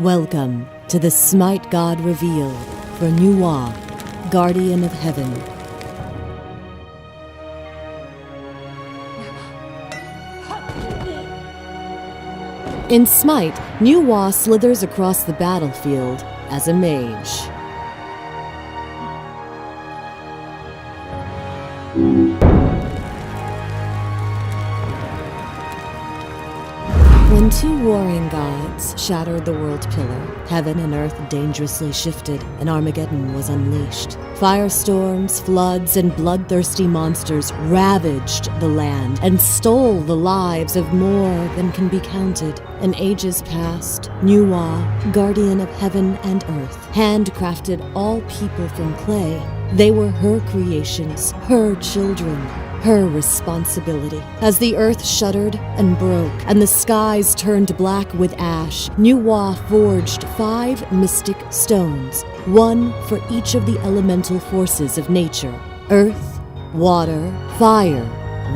Welcome to the Smite God reveal for Gviewer, Guardian of Heaven. In Smite, Gviewer slithers across the battlefield as a mage. When two warring gods shattered the world pillar, heaven and earth dangerously shifted, and Armageddon was unleashed. Firestorms, floods, and bloodthirsty monsters ravaged the land and stole the lives of more than can be counted. In ages past, Gviewer, guardian of heaven and earth, handcrafted all people from clay. They were her creations, her children, her responsibility. As the earth shuddered and broke, and the skies turned black with ash, Gviewer forged 5 mystic stones, one for each of the elemental forces of nature: earth, water, fire,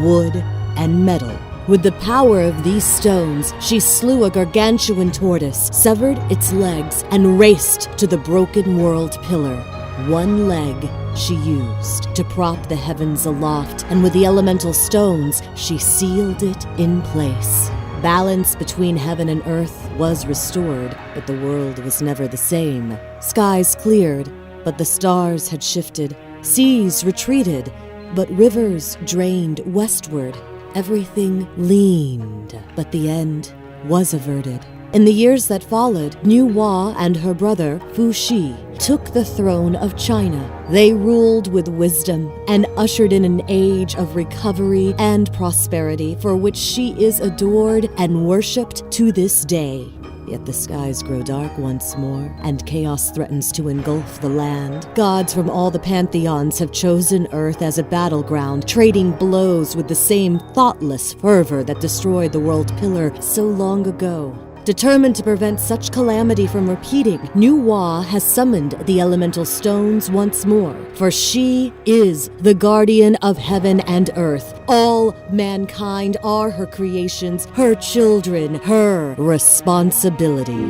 wood, and metal. With the power of these stones, she slew a gargantuan tortoise, severed its legs, and raced to the broken world pillar. One leg she used to prop the heavens aloft, and with the elemental stones, she sealed it in place. Balance between heaven and earth was restored, but the world was never the same. Skies cleared, but the stars had shifted. Seas retreated, but rivers drained westward. Everything leaned, but the end was averted. In the years that followed, Gviewer and her brother, Fu Shi, took the throne of China. They ruled with wisdom and ushered in an age of recovery and prosperity for which she is adored and worshipped to this day. Yet the skies grow dark once more, and chaos threatens to engulf the land. Gods from all the pantheons have chosen Earth as a battleground, trading blows with the same thoughtless fervor that destroyed the world pillar so long ago. Determined to prevent such calamity from repeating, Gviewer has summoned the elemental stones once more, for she is the guardian of heaven and earth. All mankind are her creations, her children, her responsibility.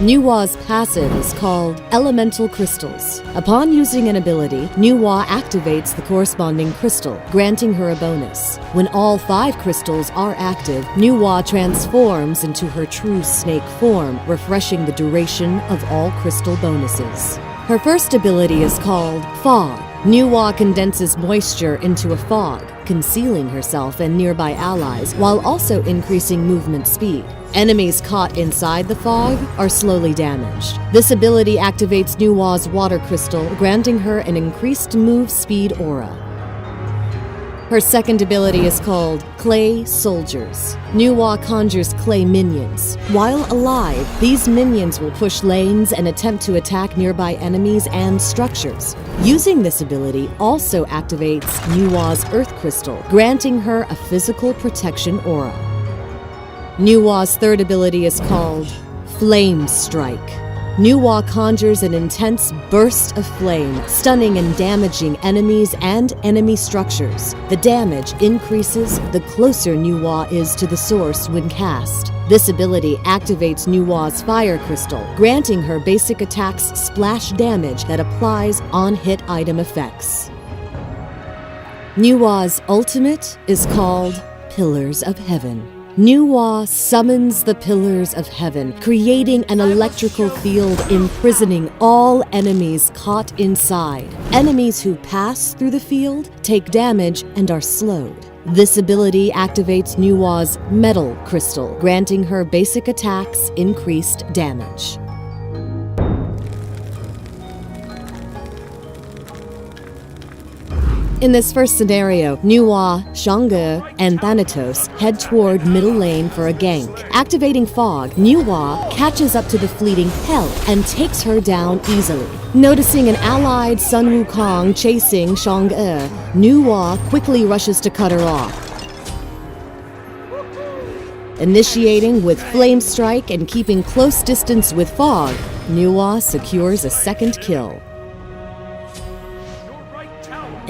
Gviewer's passive is called Elemental Crystals. Upon using an ability, Gviewer activates the corresponding crystal, granting her a bonus. When all 5 crystals are active, Gviewer transforms into her true snake form, refreshing the duration of all crystal bonuses. Her first ability is called Fog. Gviewer condenses moisture into a fog, concealing herself and nearby allies, while also increasing movement speed. Enemies caught inside the fog are slowly damaged. This ability activates Gviewer's water crystal, granting her an increased move speed aura. Her second ability is called Clay Soldiers. Gviewer conjures clay minions. While alive, these minions will push lanes and attempt to attack nearby enemies and structures. Using this ability also activates Gviewer's earth crystal, granting her a physical protection aura. Gviewer's third ability is called Flame Strike. Gviewer conjures an intense burst of flame, stunning and damaging enemies and enemy structures. The damage increases the closer Gviewer is to the source when cast. This ability activates Gviewer's fire crystal, granting her basic attacks splash damage that applies on hit item effects. Gviewer's ultimate is called Pillars of Heaven. Gviewer summons the Pillars of Heaven, creating an electrical field imprisoning all enemies caught inside. Enemies who pass through the field take damage and are slowed. This ability activates Gviewer's metal crystal, granting her basic attacks increased damage. In this first scenario, Gviewer, Shangge, and Thanatos head toward middle lane for a gank. Activating Fog, Gviewer catches up to the fleeting Hell and takes her down easily. Noticing an allied Sun Wukong chasing Shangge, Gviewer quickly rushes to cut her off. Initiating with Flame Strike and keeping close distance with Fog, Gviewer secures a second kill.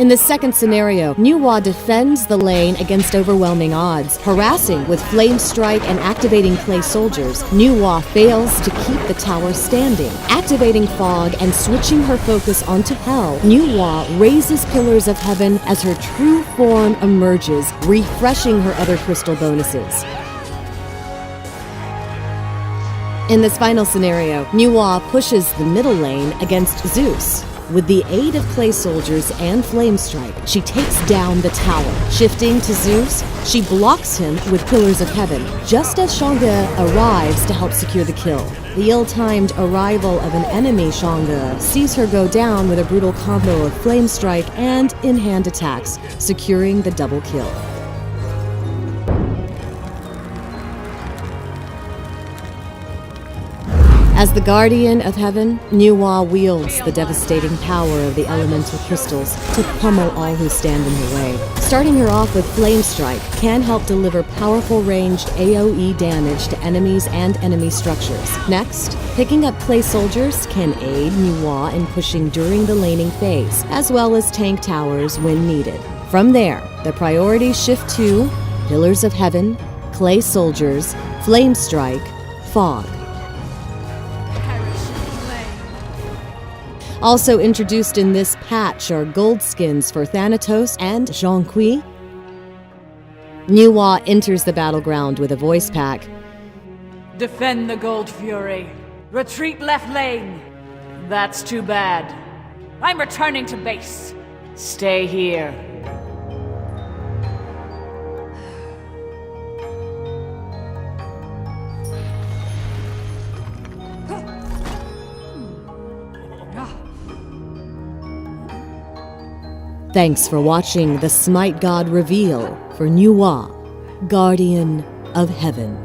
In the second scenario, Nuwa defends the lane against overwhelming odds. Harassing with Flame Strike and activating Clay Soldiers, Nuwa fails to keep the tower standing. Activating Fog and switching her focus onto Hell, Nuwa raises Pillars of Heaven as her true form emerges, refreshing her other crystal bonuses. In this final scenario, Nuwa pushes the middle lane against Zeus. With the aid of Clay Soldiers and Flame Strike, she takes down the tower. Shifting to Zeus, she blocks him with Pillars of Heaven, just as Shanga arrives to help secure the kill. The ill-timed arrival of an enemy Shanga sees her go down with a brutal combo of Flame Strike and in-hand attacks, securing the double kill. As the Guardian of Heaven, Nuwa wields the devastating power of the elemental crystals to pummel all who stand in her way. Starting her off with Flame Strike can help deliver powerful ranged AoE damage to enemies and enemy structures. Next, picking up Clay Soldiers can aid Nuwa in pushing during the laning phase, as well as tank towers when needed. From there, the priorities shift to Pillars of Heaven, Clay Soldiers, Flame Strike, Fog. Also introduced in this patch are gold skins for Thanatos and Zhongqi. Nuwa enters the battleground with a voice pack. Defend the Gold Fury. Retreat left lane. That's too bad. I'm returning to base. Stay here. Thanks for watching the Smite God reveal for Nuwa, Guardian of Heaven.